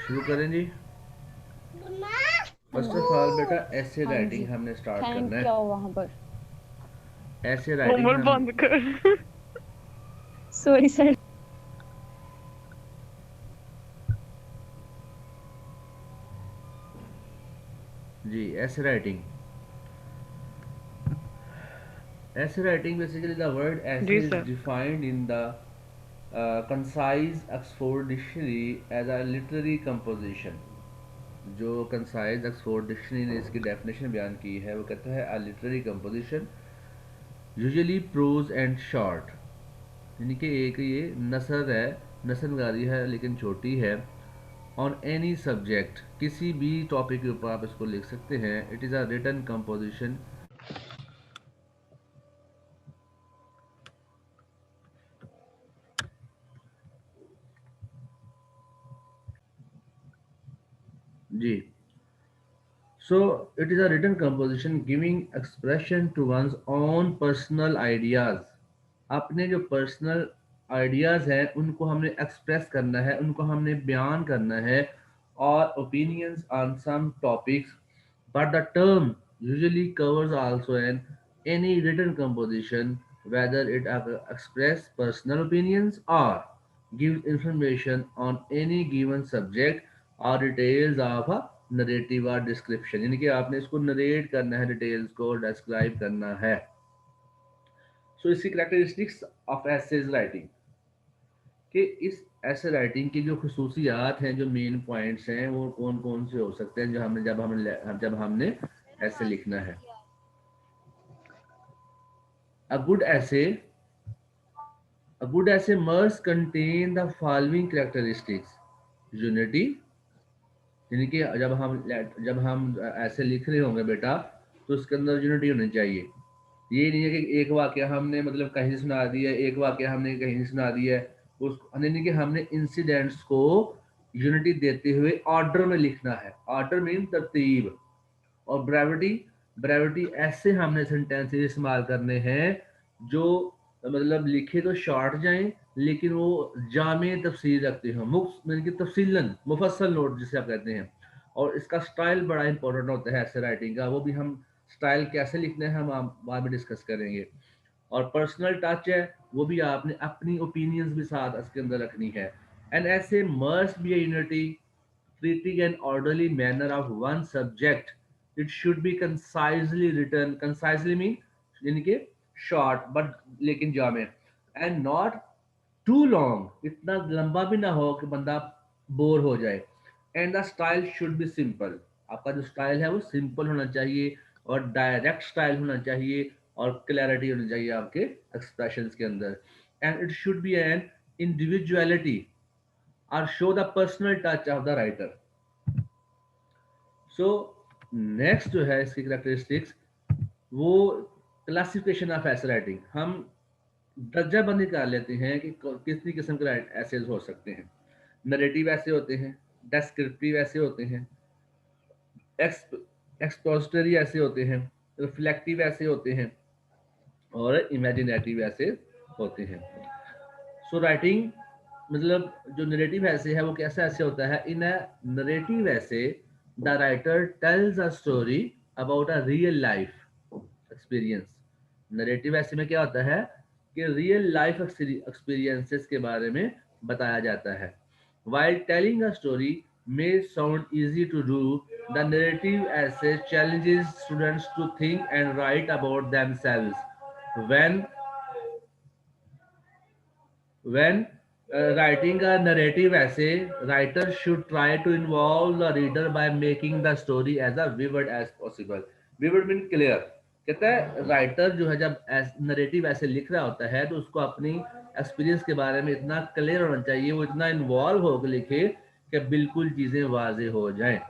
शुरू करें जी। हाँ फर्स्ट जी। ऑफ ऑल बेटा ऐसे हाँ राइटिंग जी। हमने स्टार्ट फैन करना क्या है। हो वहां पर? ऐसे राइटिंग उम्र हम बंद कर। Sorry sir. जी ऐसे writing basically the word essay जी is sir. Defined in the concise Oxford dictionary as a literary composition. जो कंसाइज ऑक्सफोर्ड डिक्शनरी ने इसकी डेफिनेशन बयान की है वो कहता है a literary composition usually prose and short, यानी कि एक ये नसर है, नसरनगारी है लेकिन छोटी है। ऑन एनी सब्जेक्ट, किसी भी टॉपिक के ऊपर आप इसको लिख सकते हैं। It is a written composition. जी, so it is a written composition giving expression to one's own personal ideas. अपने जो पर्सनल आइडियाज़ हैं उनको हमने एक्सप्रेस करना है, उनको हमने बयान करना है। और opinions on some topics, but the term usually covers also an any written composition, whether it express personal opinions or gives information on any given subject or details of a narrative or description। यानी कि आपने इसको narrate करना है, details को describe करना है। सो इसकी करेक्टरिस्टिक्स ऑफ एसेज राइटिंग, कि इस ऐसे राइटिंग की जो खसूसियात हैं, जो मेन पॉइंट्स हैं, वो कौन कौन से हो सकते हैं जो हमने जब हमने ऐसे लिखना है। A good essay, a good essay must contain the following characteristics: unity, यानी कि जब हम ऐसे लिख रहे होंगे बेटा तो उसके अंदर यूनिटी होनी चाहिए। ये नहीं है कि एक वाक्य हमने मतलब कहीं से सुना दिया, एक वाक्य हमने कहीं से सुना दिया है। उस यानी कि हमने इंसिडेंट्स को यूनिटी देते हुए ऑर्डर में लिखना है। ऑर्डर मीन तरतीब। और ब्रेविटी, ब्रेविटी ऐसे हमने सेंटेंसेस इस्तेमाल करने हैं जो मतलब लिखे तो शॉर्ट जाएं लेकिन वो जामे तफसील रखते हो, यानी कि तफसीलन मुफस्सल नोट जिसे आप कहते हैं। और इसका स्टाइल बड़ा इंपॉर्टेंट होता है ऐसे राइटिंग का, वो भी हम स्टाइल कैसे लिखना है हम बाद में डिस्कस करेंगे। और पर्सनल टच है, वो भी आपने अपनी ओपिनियंस भी साथ इसके अंदर रखनी है। एंड ऐसे must be unity treating an orderly manner of one subject. It should be concisely written, concisely mean यानी कि short but लेकिन जामे, and not too long, इतना लंबा भी ना हो कि बंदा बोर हो जाए। And the style should be simple, आपका जो स्टाइल है वो सिंपल होना चाहिए और डायरेक्ट स्टाइल होना चाहिए और क्लैरिटी होनी चाहिए आपके एक्सप्रेशंस के अंदर। And it should be an individuality और show the personal touch of the writer. So next जो है इसकी करेक्टरिस्टिक्स, वो क्लासिफिकेशन ऑफ एसे राइटिंग। हम दर्जा बंदी कर लेते हैं कि कितनी किस्म के एसेज हो सकते हैं। नरेटिव ऐसे होते हैं, डेस्क्रिप्टिव ऐसे होते हैं, एक्सपोजिटरी ऐसे होते हैं, रिफ्लेक्टिव ऐसे होते हैं और इमेजिनेटिव ऐसे होते हैं। सो राइटिंग मतलब जो नरेटिव ऐसे है वो कैसा ऐसे होता है। इन अ नरेटिव ऐसे the writer tales a story about a real life experience. Narrative ऐसे में क्या होता है कि रियल लाइफ एक्सपीरियंसेस के बारे में बताया जाता है। While telling a story may sound easy to do, the narrative essay challenges students to think and write about themselves. When writing a narrative essay, writer should try to involve the reader by making the story as a vivid as possible. Vivid mean clear। कहता है writer जो है जब narrative ऐसे लिख रहा होता है तो उसको अपनी एक्सपीरियंस के बारे में इतना क्लियर होना चाहिए, वो इतना इन्वॉल्व होकर लिखे कि बिल्कुल चीज़ें वाजे हो जाएं।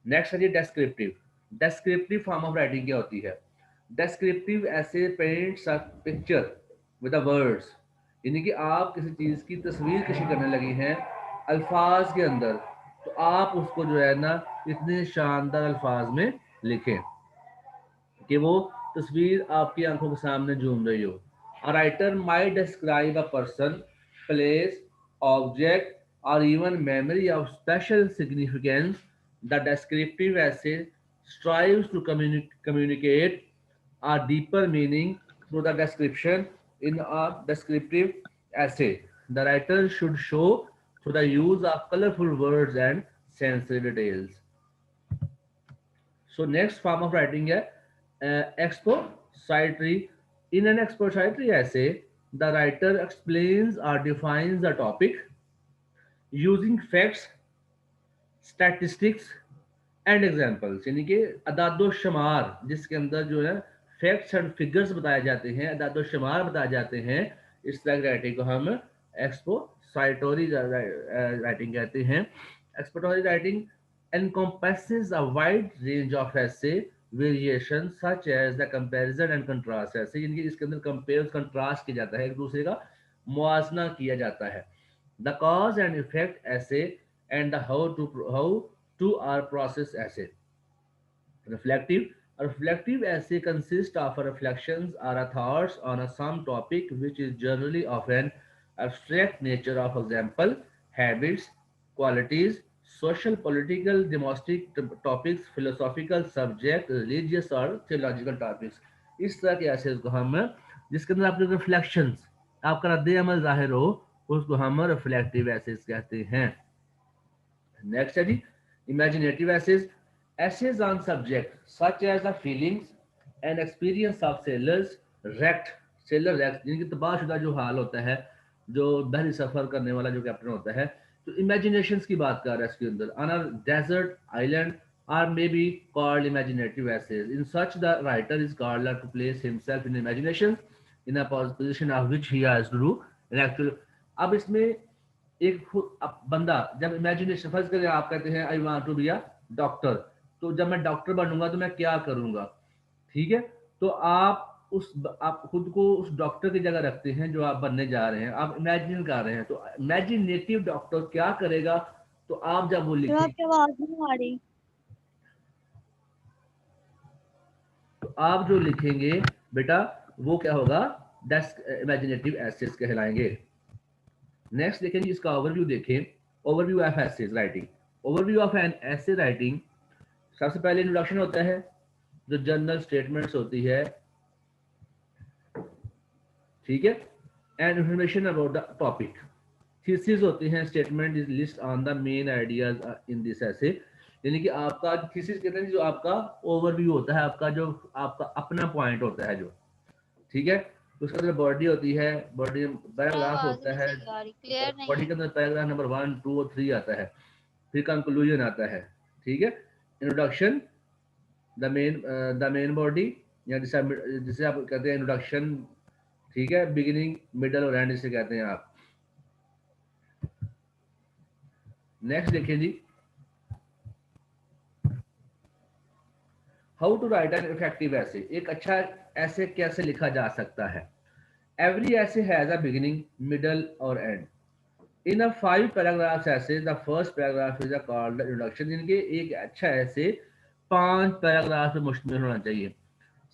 नेक्स्ट है जी descriptive. Descriptive form of writing क्या होती है? Descriptive essay paints a picture with words, यानी कि आप किसी चीज़ की तस्वीर कशी करने लगी हैं अल्फाज के अंदर, तो आप उसको जो है ना इतने शानदार अल्फाज में लिखें कि वो तस्वीर आपकी आंखों के सामने झूम रही हो। A writer might describe a person, place, object or even memory of special significance. The descriptive essay strives to communicate a deeper meaning through the description. In a descriptive essay, the writer should show through the use of colorful words and sensory details. So next form of writing है expository. In an expository essay, the writer explains or defines the topic using facts, statistics and examples, यानी कि अदादो शुमार, जिसके अंदर जो है facts and figures बताए जाते हैं, अदादो शुमार बताए जाते हैं। इस तरह की राइटिंग को हम एक्सपोसाइटोरी राइटिंग कहते हैं। एक्सपोटोरी writing encompasses a wide range of essay variations such as the comparison and contrast essay, यानी कि इसके अंदर कंपेयर कंट्रास्ट किया जाता है, एक दूसरे का मुआजना किया जाता है। The cause and effect essay and the how to our process essay. Reflective. A reflective essay consists of reflections or thoughts on some topic which is generally of an abstract nature, of example, habits, qualities, social, political, domestic topics, philosophical subject, religious और theological topics. इस तरह के essays को हम, जिसके अंदर आपके reflections, आपका रद्द अमल जाहिर हो, उसको हम रिफ्लेक्टिव essays कहते हैं। नेक्स्ट है जी imaginative essays. Essays on subject such as the feelings and experience of sailors wrecked, sailor wrecked, जिनकी तबाहशुदा जो हाल होता है, जो बहरी सफर करने वाला जो कैप्टन होता है, तो imaginations की बात कर रहा है इसके अंदर, on a desert island are maybe called imaginative essays. In such, the writer is called to place himself in imagination in a position of which he has to do an actual. अब इसमें एक बंदा जब imagination, फर्ज करें आप कहते हैं I want to be a doctor, तो जब मैं डॉक्टर बनूंगा तो मैं क्या करूंगा, ठीक है। तो आप खुद को उस डॉक्टर की जगह रखते हैं जो आप बनने जा रहे हैं, आप इमेजिन कर रहे हैं, तो इमेजिनेटिव डॉक्टर क्या करेगा, तो आप जब वो लिखें, आपकी आवाज नहीं आ रही। तो आप जो लिखेंगे बेटा वो क्या होगा, इमेजिनेटिव एसेस कहलाएंगे। नेक्स्ट देखें जी, इसका ओवरव्यू देखें। Overview of essays writing. Overview of an essay writing, सबसे पहले इंट्रोडक्शन होता है, जो जनरल स्टेटमेंट्स होती है, ठीक है, and information about the topic. Thesis होती हैं, statement is list on the main ideas in this ऐसे, यानी कि आपका थीसिस कहते हैं जो आपका ओवरव्यू होता है, आपका जो आपका अपना पॉइंट होता है जो, ठीक है। उसके अंदर बॉडी होती है, बॉडी पैराग्राफ आवाज होता नहीं है, सही आ रही, क्लियर नहीं बॉडी है। के अंदर पैराग्राफ नंबर 1, 2 और 3 आता है, फिर कंक्लूजन आता है, ठीक है। इंट्रोडक्शन, द मेन बॉडी, या जिसे आप कहते हैं इंट्रोडक्शन, ठीक है, बिगिनिंग मिडल और एंड इसे कहते हैं आप। नेक्स्ट देखिए जी, how to write an effective essay, एक अच्छा ऐसे कैसे लिखा जा सकता है। एवरी ऐसे हैज अ बिगिनिंग, मिडल और एंड। इन अ 5 पैराग्राफ्स ऐसे, the first paragraph is a called introduction, जिनके एक अच्छा ऐसे 5 पैराग्राफ पे मुश्तमिल होना चाहिए।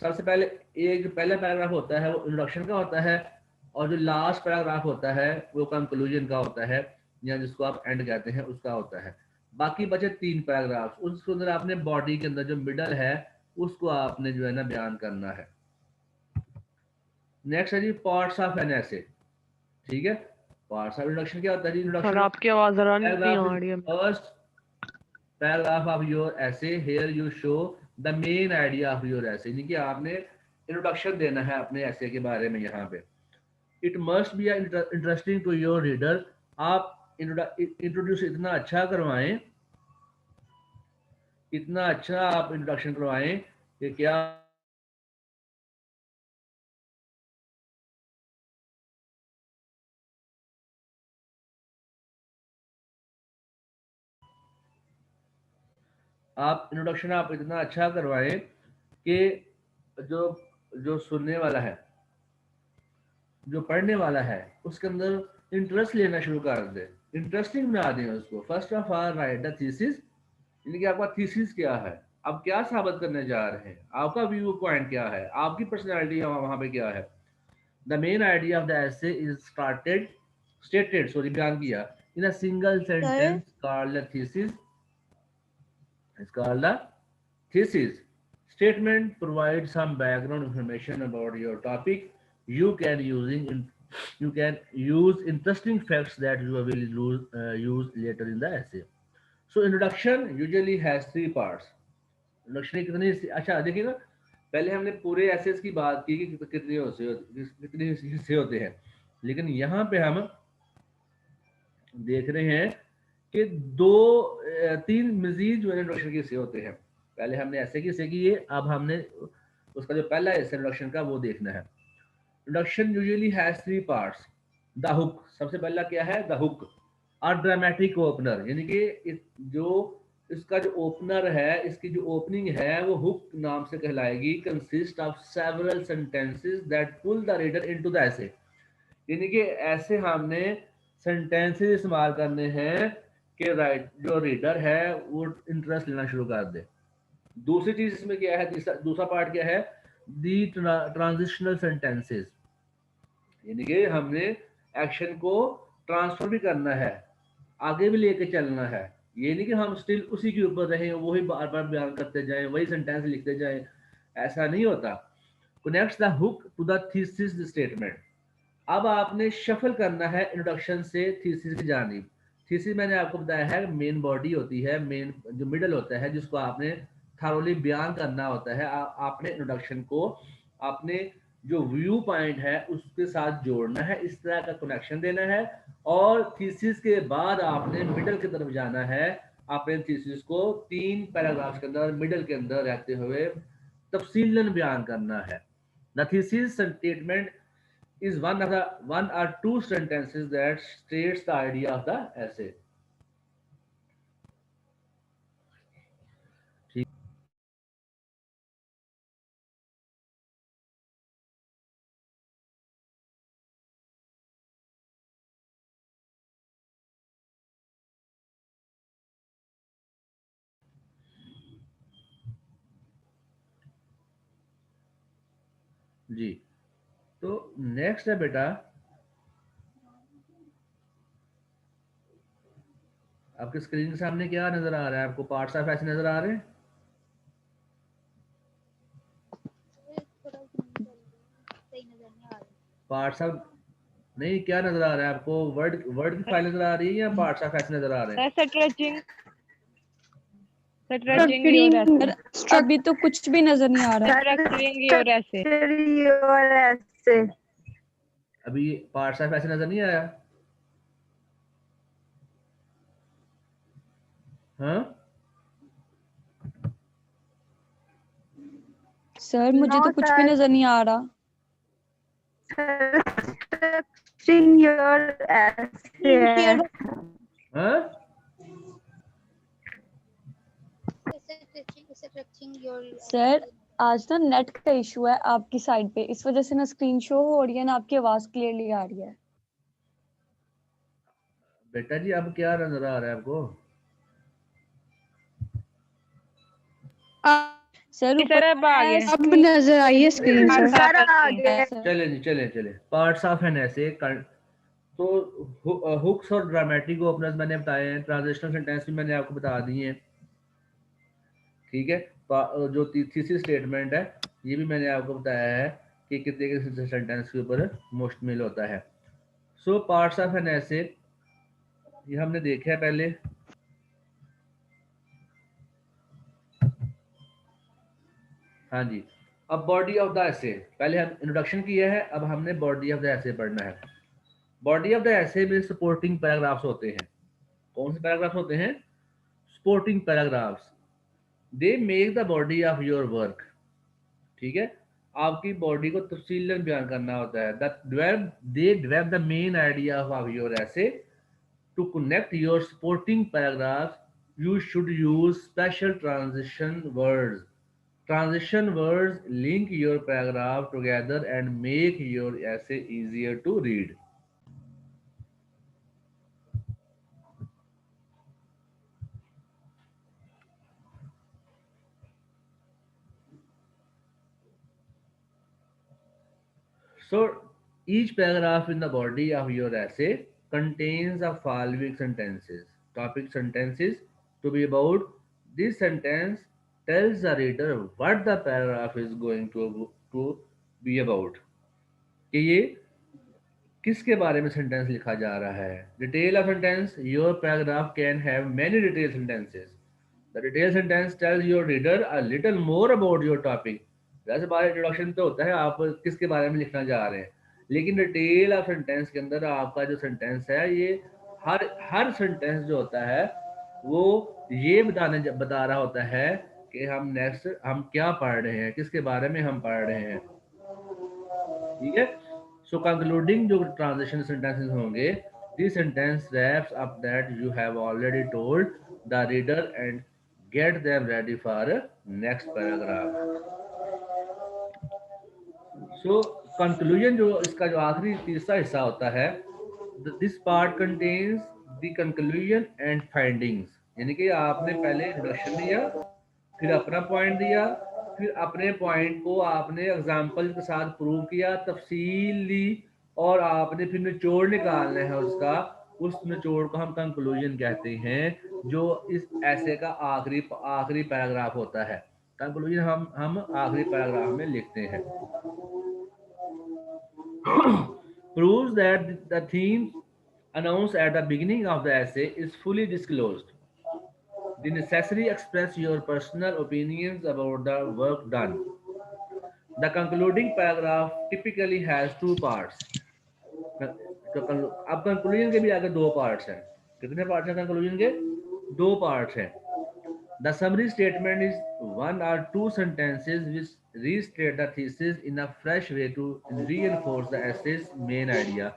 सबसे पहले एक जो पहला पैराग्राफ होता है वो इंट्रोडक्शन का होता है, और जो लास्ट पैराग्राफ होता है वो कंक्लूजन का होता है, या जिसको आप एंड कहते हैं उसका होता है। बाकी बचे 3 पैराग्राफ, उसके अंदर आपने बॉडी के अंदर जो मिडल है उसको आपने जो है ना बयान करना है। नेक्स्ट है जी पार्ट्स ऑफ एन ऐसे, ठीक है। पार्ट्स ऑफ इंट्रोडक्शन क्या होता है जी, सर इंट्रोडक्शन आपकी आवाज नहीं पैराग्राफ आ इज रही है। First paragraph of your essay, here you show the main idea of your essay, यानी कि आपने इंट्रोडक्शन देना है अपने ऐसे के बारे में यहाँ पे। It must be interesting to your reader, आप इंट्रोड्यूस इतना अच्छा करवाएं, इतना अच्छा आप इंट्रोडक्शन करवाएं कि क्या आप इंट्रोडक्शन आप इतना अच्छा करवाएं कि जो जो सुनने वाला है, जो पढ़ने वाला है, उसके अंदर इंटरेस्ट लेना शुरू कर दे, इंटरेस्टिंग बना दें उसको। First of all right the thesis, यानी कि आपका थीसिस क्या है, आप क्या साबित करने जा रहे हैं, आपका व्यू पॉइंट क्या है, आपकी पर्सनैलिटी वहां पे क्या है। The main idea of the essay is stated, sorry बयान किया, in a single sentence called a thesis. It's called a thesis. Statement provides some background information about your topic. You can you can use interesting facts that you will use later in the essay. So introduction usually has three parts. Introduction कितने, अच्छा देखिएगा, पहले हमने पूरे assess की बात की कि कितने हिस्से होते हैं, लेकिन यहाँ पे हम देख रहे हैं कि तीन मजीद जो इंट्रोडक्शन के हिस्से होते हैं। पहले हमने ऐसे के हिस्से किए, अब हमने उसका जो पहला हिस्सा इंट्रोडक्शन का वो देखना है। Introduction usually has three parts. The hook, सबसे पहला क्या है? The hook, a dramatic opener, यानी कि जो इसका जो ओपनर है, इसकी जो ओपनिंग है वो हुक नाम से कहलाएगी। Consist of several sentences that pull the reader into the essay, यानी कि ऐसे हमने सेंटेंसेस इस्तेमाल करने हैं कि जो रीडर है वो इंटरेस्ट लेना शुरू कर दे। दूसरी चीज इसमें क्या है, दूसरा पार्ट क्या है? दी ट्रांजिशनल सेंटेंसेस, यानी कि हमने एक्शन को ट्रांसफर भी करना है, आगे भी लेके चलना है। ये नहीं कि हम स्टिल उसी के ऊपर रहें, वही बार बार बयान करते जाएं, वही सेंटेंस लिखते जाएं, ऐसा नहीं होता। Connects the hook to the thesis statement. अब आपने शफल करना है इंट्रोडक्शन से थीसिस की जानिब। थीसिस मैंने आपको बताया है मेन बॉडी होती है, मेन जो मिडल होता है, जिसको आपने थारोली बयान करना होता है। आपने इंट्रोडक्शन को आपने जो व्यू पॉइंट है उसके साथ जोड़ना है, इस तरह का कनेक्शन देना है, और थीसिस के बाद आपने मिडल की तरफ जाना है। आपने थीसिस को 3 पैराग्राफ के अंदर मिडल के अंदर रहते हुए तफसीलन बयान करना है। The thesis statement is one or two sentences that states the idea of the essay. ठीक, जी। तो नेक्स्ट है बेटा, आपके स्क्रीन के सामने क्या नजर आ रहा है? आपको पार्ट्स ऑफ ऐसे नजर आ रहे हैं? सही नजर नहीं आ रहा। पार्ट्स ऑफ नहीं, क्या नजर आ रहा है आपको? वर्ड वर्ड की फाइल नजर आ रही है या पार्ट्स ऑफ ऐसे नजर आ रहे हैं? स्ट्रेचिंग सर अभी तो कुछ भी नजर नहीं आ रहा। स्ट्रक्चरिंग और ऐसे अभी पार्ट्स ऑफ ऐसे नजर नहीं आया? हाँ, सर मुझे तो कुछ भी नजर नहीं आ रहा। स्ट्रक्चरिंग और ऐसे हाँ, सर आज ना नेट का इशू है आपकी साइड पे, इस वजह से ना स्क्रीन शो हो रही है ना आपकी आवाज क्लियरली आ रही है। बेटा जी अब क्या नजर आ रहा है आपको? सर सर अब आ गया। अब नजर आई है स्क्रीन सर, सर। आ गया। चले जी, चले पार्ट्स ऑफ एन ऐसे। तो हुक्स और ड्रामेटिक ओपनर्स मैंने बताए हैं, ट्रांजिशनल सेंटेंस भी मैंने आपको बता दिए हैं। ठीक है, जो थीसिस स्टेटमेंट है ये भी मैंने आपको बताया है कि कितने के सेंटेंस के ऊपर मुश्तमिल होता है। सो पार्ट्स ऑफ एन ऐसे ये हमने देखा है पहले। हाँ जी, अब बॉडी ऑफ द ऐसे, पहले हम इंट्रोडक्शन किया है, अब हमने बॉडी ऑफ द ऐसे पढ़ना है। बॉडी ऑफ द ऐसे में सपोर्टिंग पैराग्राफ्स होते हैं। कौन से पैराग्राफ्स होते हैं? Supporting paragraphs. They make the body of your work. ठीक है, आपकी बॉडी को तफसीलन बयान करना होता है। They develop the main idea of your essay. To connect your supporting paragraph you should use special transition words. Transition words link your paragraph together and make your essay easier to read. So each paragraph in the body of your essay contains the following sentences. Topic sentences to be about. This sentence tells the reader what the paragraph is going to be about. कि ये किसके बारे में sentence लिखा जा रहा है. Detail of sentence. Your paragraph can have many detail sentences. The detail sentence tells your reader a little more about your topic. जैसे बार इंट्रोडक्शन तो होता है आप किसके बारे में लिखना चाह रहे हैं, लेकिन डिटेल ऑफ सेंटेंस के अंदर आपका जो सेंटेंस है ये हर सेंटेंस जो होता है वो ये बता रहा होता है कि हम क्या पढ़ रहे हैं, किसके बारे में हम पढ़ रहे हैं. ठीक है. सो कंक्लूडिंग जो ट्रांजिशन सेंटेंसेस होंगे, this sentence wraps up that you have already told the reader and get them ready for next paragraph. So conclusion जो इसका जो आखिरी तीसरा हिस्सा होता है, this part contains the conclusion and findings. यानी कि आपने पहले इंट्रोडक्शन दिया, फिर अपना पॉइंट दिया, फिर अपने पॉइंट को आपने एग्जाम्पल के साथ प्रूव किया, तफसील ली, और आपने फिर निचोड़ निकालना है उसका. उस निचोड़ को हम कंक्लूजन कहते हैं, जो इस ऐसे का आखिरी पैराग्राफ होता है. कंक्लूजन हम आखिरी पैराग्राफ में लिखते हैं. proves that the theme announced at the beginning of the essay is fully disclosed. The necessary express your personal opinions about the work done. The concluding paragraph typically has two parts. अब conclusion के भी आगे दो parts हैं. कितने parts हैं conclusion के? दो पार्ट्स हैं. The summary statement is one or two sentences which restate the thesis in a fresh way to reinforce the essay's main idea.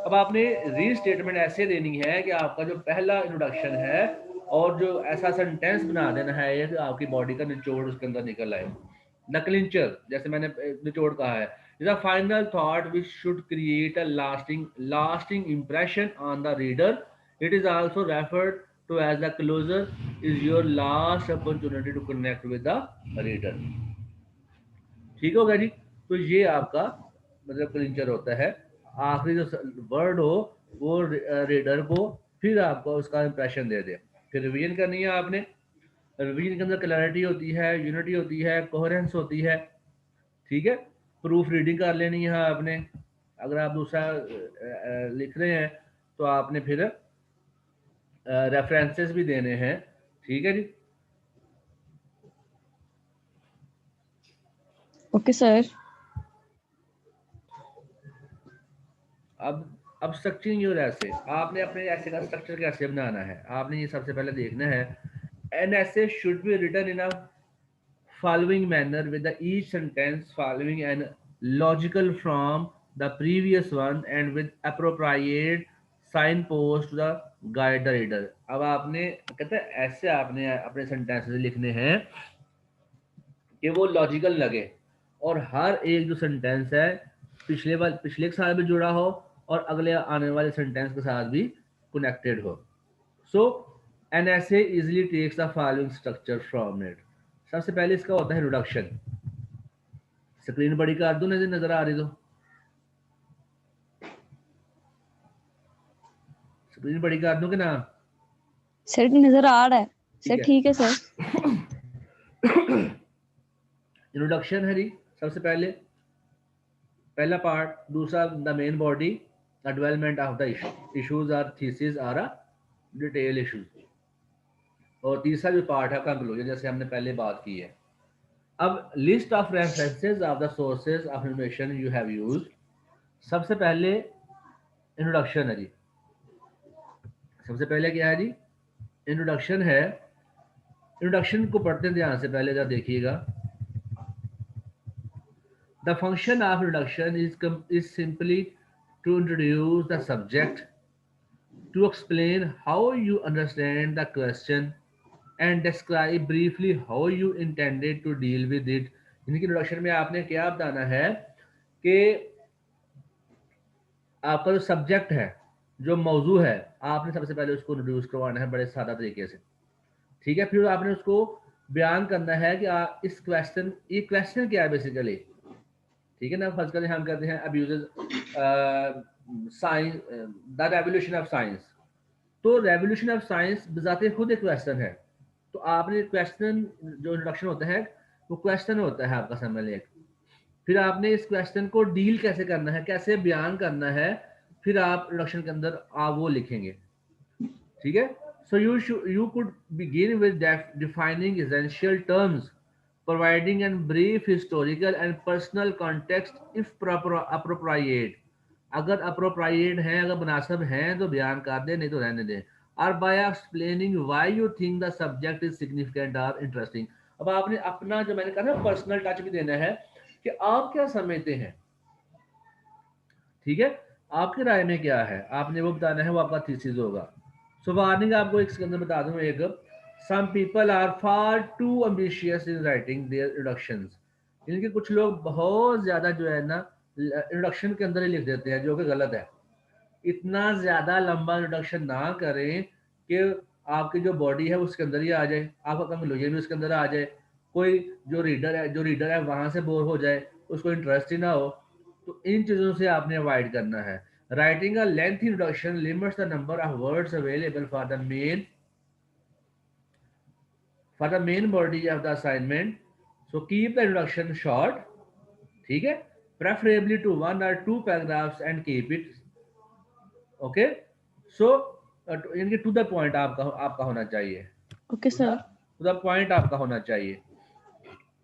अब आपने रीस्टेटमेंट ऐसे देनी है कि आपका जो पहला इंट्रोडक्शन है और जो ऐसा सेंटेंस बना देना है ये कि आपकी बॉडी का निचोड़ उसके अंदर निकल आए. द क्लिंचर, जैसे मैंने निचोड़ कहा है, is a final thought which should create a lasting impression on the reader. It is also referred to as the closer, is your last opportunity to connect with the reader. ठीक होगा जी. तो ये आपका मतलब क्लिंचर होता है. आखिरी जो वर्ड हो वो रीडर को फिर आपको उसका इंप्रेशन दे दे. फिर रिवीजन करनी है आपने. रिवीजन के अंदर क्लैरिटी होती है, यूनिटी होती है, कोहेरेंस होती है. ठीक है. प्रूफ रीडिंग कर लेनी है आपने. अगर आप दूसरा लिख रहे हैं तो आपने फिर रेफरेंसेस भी देने हैं. ठीक है जी. Okay sir. अब स्ट्रक्चरिंग योर ऐसे. आपने अपने ऐसे का स्ट्रक्चर कैसे बनाना है, आपने ये सबसे पहले देखना है. An essay should be written in a following manner with the each sentence following an logical from the previous one and with appropriate sign post to the guide the reader. अब आपने कहते हैं ऐसे आपने अपने सेंटेंसेस लिखने हैं कि वो लॉजिकल लगे और हर एक जो सेंटेंस है पिछले के साथ भी जुड़ा हो और अगले आने वाले सेंटेंस के साथ भी कनेक्टेड हो. So an essay easily takes the following structure from it. सबसे पहले इसका होता है इंट्रोडक्शन. स्क्रीन बड़ी कर दूं, नजर आ रही तो स्क्रीन बड़ी कर दूं कि ना? सर नजर आ रहा है सर. ठीक है सर. इंट्रोडक्शन है जी सबसे पहले पहला पार्ट. दूसरा the main body, the development of the issues or thesis or a detail issues. और तीसरा जो पार्ट है कंक्लूजन, जैसे हमने पहले बात की है. अब list of references of the sources of information you have used. सबसे पहले इंट्रोडक्शन है जी. सबसे पहले क्या है जी? इंट्रोडक्शन है. इंट्रोडक्शन को पढ़ते हैं ध्यान से, पहले जरा देखिएगा. The function of introduction is simply to introduce the subject, to explain how you understand the question, and describe briefly how you intended to deal with it. यानी कि इंट्रोडक्शन में आपने क्या बताना है कि आपका जो सब्जेक्ट है, जो मौजू है, आपने सबसे पहले उसको इंट्रोड्यूस करवाना है बड़े सादा तरीके से. ठीक है. फिर आपने उसको बयान करना है कि इस क्वेश्चन, ये क्वेश्चन क्या है बेसिकली. ठीक है ना. फर्स्ट करें हम कहते हैं abuses science, the revolution of science. तो रेवोल्यूशन ऑफ साइंस बजाते खुद एक क्वेश्चन है। तो आपने क्वेश्चन जो इंट्रोडक्शन होता है वो क्वेश्चन होता है आपका समझ लें। फिर आपने इस क्वेश्चन को डील कैसे करना है, कैसे बयान करना है, फिर आप इंट्रोडक्शन के अंदर आप वो लिखेंगे, ठीक है। सो you could begin with defining essential terms, providing a brief historical and personal context if proper appropriate। अगर appropriate है, अगर मुनासिब हैं तो बयान कर दें, नहीं तो रहने दें। और by explaining why you think the subject is significant or interesting। अब आपने अपना जो मैंने कहा ना पर्सनल टच भी देना है कि आप क्या समझते हैं, ठीक है, आपकी राय में क्या है, आपने वो बताना है, वो आपका थीसिस होगा। सो वार्निंग आपको एक अंदर बता दूं, एक some people are far too ambitious in writing their introductions. इनके कुछ लोग बहुत ज्यादा जो है ना इंट्रोडक्शन के अंदर ही लिख देते हैं, जो कि गलत है। इतना ज्यादा लंबा इंट्रोडक्शन ना करें कि आपकी जो बॉडी है उसके अंदर ही आ जाए, आपका कंक्लूजन भी उसके अंदर आ जाए, कोई जो रीडर है वहां से बोर हो जाए, उसको इंटरेस्ट ही ना हो। तो इन चीजों से आपने अवॉइड करना है। Writing a length introduction limits the number of words available for the main body of the assignment. So keep the introduction short, ठीक है, preferably to 1 or 2 paragraphs and keep it okay. So इनके to the point आपका होना चाहिए, okay sir. To the point आपका होना चाहिए।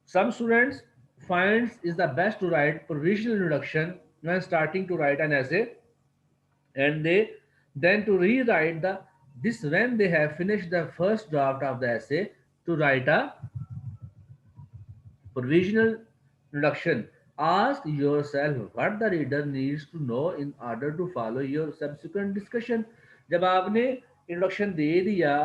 Some students finds is the best to write provisional introduction when starting to write an essay, and they then to rewrite this when they have finished the first draft of the essay to write a provisional introduction. Ask yourself what the reader needs to know in order to follow your subsequent discussion। जब आपने introduction दे दिया,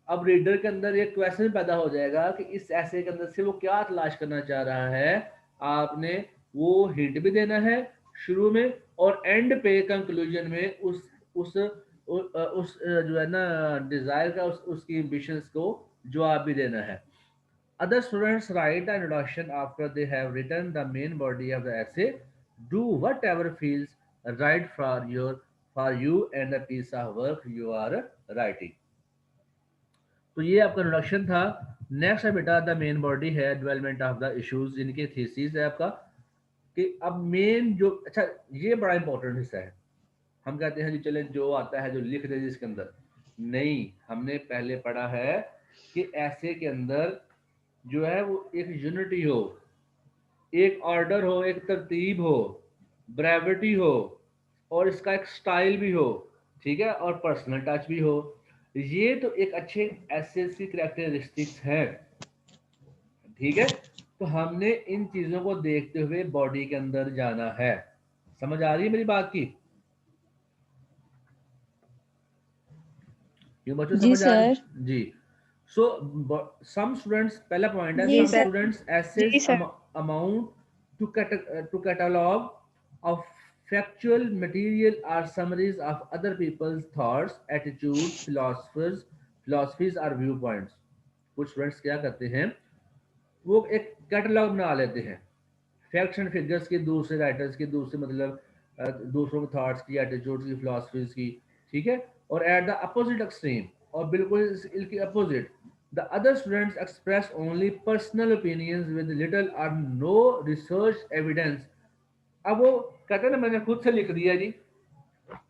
अब reader के अंदर एक question पैदा हो जाएगा कि इस ऐसे के अंदर से वो क्या तलाश करना चाह रहा है। आपने वो हिंट भी देना है शुरू में, और एंड पे कंक्लूजन में उस जो है ना डिजायर का उसकी एम्बिशंस को जवाब भी देना है। Other students write the introduction after they have written the main body of the essay. Do whatever feels right for you and the piece of work you are writing। तो ये आपका इंट्रोडक्शन था। Next है बेटा the main body है, development of the issues, इनके thesis है आपका। कि अब मेन जो अच्छा ये बड़ा इंपॉर्टेंट हिस्सा है। हम कहते हैं जी चले जो आता है जो लिख दे इसके अंदर, नहीं, हमने पहले पढ़ा है कि ऐसे के अंदर जो है वो एक यूनिटी हो, एक ऑर्डर हो, एक तरतीब हो, ब्रेविटी हो, और इसका एक स्टाइल भी हो, ठीक है, और पर्सनल टच भी हो। ये तो एक अच्छे एसेस की कैरेक्टरिस्टिक्स है, ठीक है। तो हमने इन चीजों को देखते हुए बॉडी के अंदर जाना है। समझ आ रही है मेरी बात की? ये बच्चों जी समझ आ रही सर। जी। सो सम स्टूडेंट्स, पहला पॉइंट है, जी सम सर। स्टूडेंट्स जी essays sir. Amount to catalogue of factual material or summaries of other people's thoughts, attitudes, philosophies or viewpoints। कुछ स्टूडेंट्स क्या करते हैं, वो एक कैटलॉग बना लेते हैं फैक्ट्स एंड फिगर्स के, दूसरे राइटर्स के, दूसरे मतलब दूसरों के थॉट्स की, एटीट्यूड्स की, फिलॉसफीज की, ठीक है, और एट द अपोजिट एक्सट्रीम, और बिल्कुल इसके opposite, the other students express only personal opinions with little और नो रिसर्च एविडेंस। अब वो कहते हैं ना मैंने खुद से लिख दिया जी।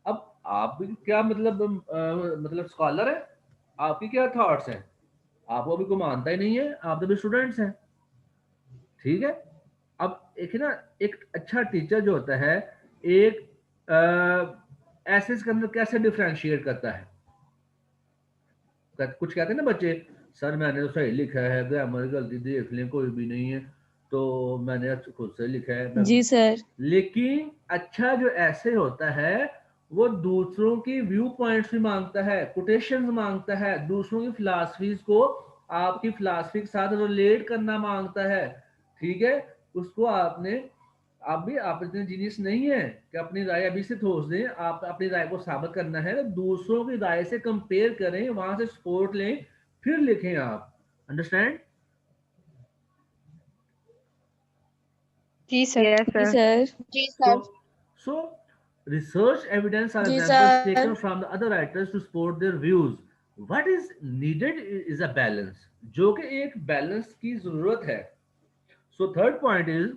अब आप भी क्या मतलब स्कॉलर है, आपकी क्या थॉट्स हैं, आपको भी कोई मानता ही नहीं है, आप तो भी स्टूडेंट्स हैं, ठीक है। अब एक ना एक अच्छा टीचर जो होता है, एक ऐसे के अंदर कैसे डिफरेंशिएट करता है। कुछ कहते हैं ना बच्चे, सर मैंने तो सही लिखा है, ग्रामर गलती देख लें कोई भी नहीं है, तो मैंने खुद से लिखा है। जी सर। लेकिन अच्छा जो ऐसे होता है वो दूसरों की व्यू पॉइंट्स भी मांगता है, कोटेशंस मांगता है, दूसरों की फिलॉसफीज को आपकी फिलॉसफी के साथ रिलेट करना मांगता है, ठीक है। उसको आपने, आप इतने जीनियस नहीं है कि अपनी राय अभी से ठोस दें, आप अपनी राय को साबित करना है, दूसरों की राय से कंपेयर करें, वहां से सपोर्ट लें, फिर लिखें आप। अंडरस्टैंड? जी सर। जी सर। जी So, sir. so research evidence are जी examples सर। taken from the other writers to support their views. What is needed is a balance, जो कि एक balance की जरूरत है. So third point is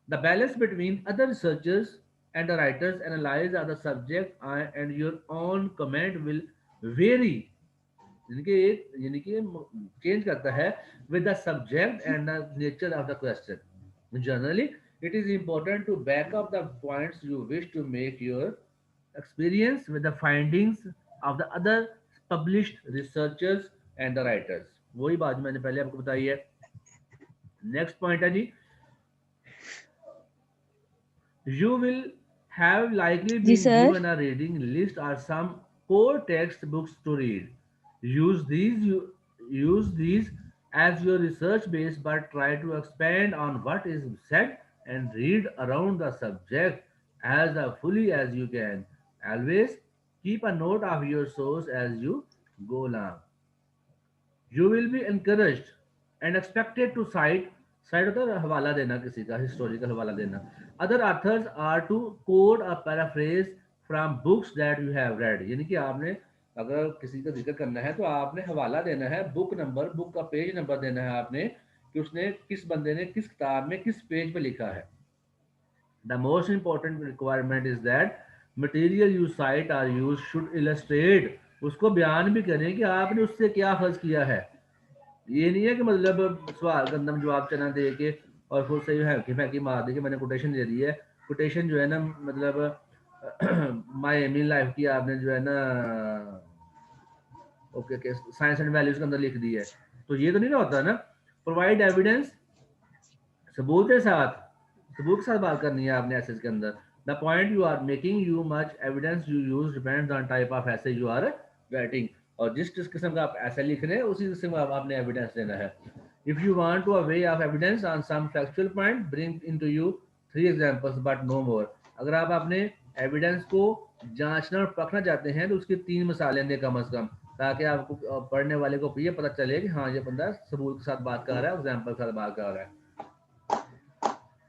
the balance between other researchers and the writers analyze of the subject and your own comment will vary. यानी कि change करता है with the subject and the nature of the question. Generally, it is important to back up the points you wish to make your experience with the findings of the other published researchers and the writers. वही बात मैंने पहले आपको बताई है. Next point है जी, you will have likely जी been सर। given a reading list or some core textbooks to read. Use these as your research base, but try to expand on what is said and read around the subject as fully as you can. Always keep a note of your source as you go along. You will be encouraged and expected to cite होता है हवाला देना, किसी का historical हवाला देना. Other authors are to quote or paraphrase from books that you have read. यानी कि आपने अगर किसी का जिक्र करना है तो आपने हवाला देना है, बुक नंबर, बुक का पेज नंबर देना है आपने कि उसने किस बंदे ने किस किताब में किस पेज पे लिखा है. The most important requirement is that material you cite or use should illustrate. उसको बयान भी करें कि आपने उससे क्या फर्ज किया है. ये नहीं है कि मतलब सवाल का अंदर जवाब चना दे के और खुद से है कि फैकी मार दे कि मैंने कोटेशन दे दी है. कोटेशन जो है ना मतलब माय एम इन लाइफ की आपने जो है ना ओके के साइंस एंड वैल्यूज के अंदर लिख दी है, तो ये तो नहीं ना होता ना. प्रोवाइड एविडेंस, सबूत के साथ बात करनी है आपने एसेज के अंदर. The point you are making, you much evidence you use depends on type of essay you are writing. और जिस किस्म का आप ऐसे लिख रहे हैं उसी किस्म का आपने एविडेंस देना है. If you want to a way of evidence on some factual point, bring into you 3 examples but no more. अगर आप अपने एविडेंस को जांचना और परखना चाहते हैं तो उसकी 3 मिसालें दें कम से कम, ताकि आपको पढ़ने वाले को ये पता चले कि हाँ ये बंदा सबूत के साथ बात कर रहा है, एग्जाम्पल के साथ बात कर रहा है.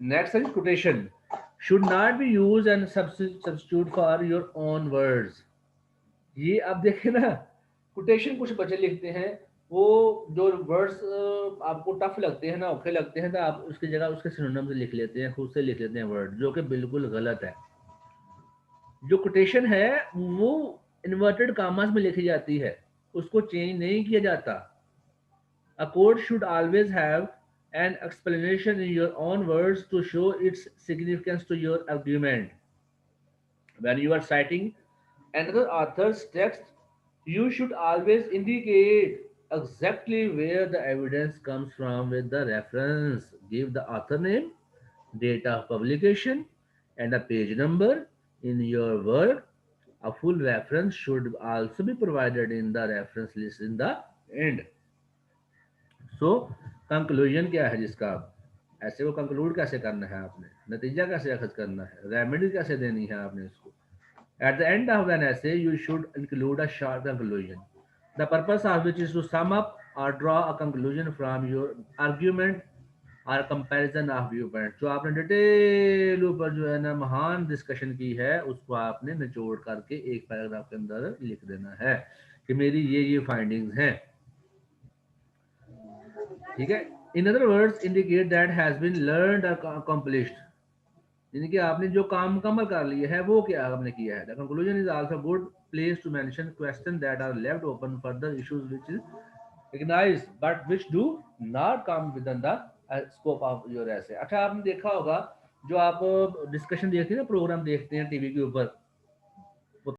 Next is quotation. Should not be used and substitute for your own words. ये आप देखें ना, quotation कुछ बच्चे लिखते हैं, वो जो वर्ड्स आपको टफ लगते हैं ना, औखे लगते हैं, तो आप उसकी जगह उसके सिनोनिम से लिख लेते हैं, खुद से लिख लेते हैं वर्ड, जो कि बिल्कुल गलत है. जो कोटेशन है वो इन्वर्टेड कामास में लिखी जाती है, उसको चेंज नहीं किया जाता. A quote should always have an explanation in your own words to show its significance to your argument. When you are citing another author's text, you should always indicate exactly where the evidence comes from with the reference. Give the author name, date of publication, and a page number in your work. A full reference should also be provided in the reference list in the end. So conclusion क्या है जिसका ऐसे को conclude कैसे करना है, आपने नतीजा कैसे अखज करना है, रेमेडी कैसे देनी है आपने इसको. At the end of an essay you should include a short conclusion, the purpose of which is to sum up और draw a conclusion from your argument और कंपैरिजन ऑफ व्यू पॉइंट. जो आपने detail ऊपर जो है ना महान discussion की है उसको आपने निचोड़ करके एक पैराग्राफ के अंदर लिख देना है कि मेरी ये फाइंडिंग्स हैं. ठीक है. In other words indicate that has been learned और अकम्प्लिश्ड, यानी कि आपने जो काम मुकम्मल कर लिया है वो क्या आपने किया है. The conclusion is also good place to mention question that are left open further issues which is recognized but which do not come within the scope of your essay. अच्छा आपने देखा होगा जो आप डिस्कशन देखते हैं ना, programme देखते हैं टीवी के ऊपर,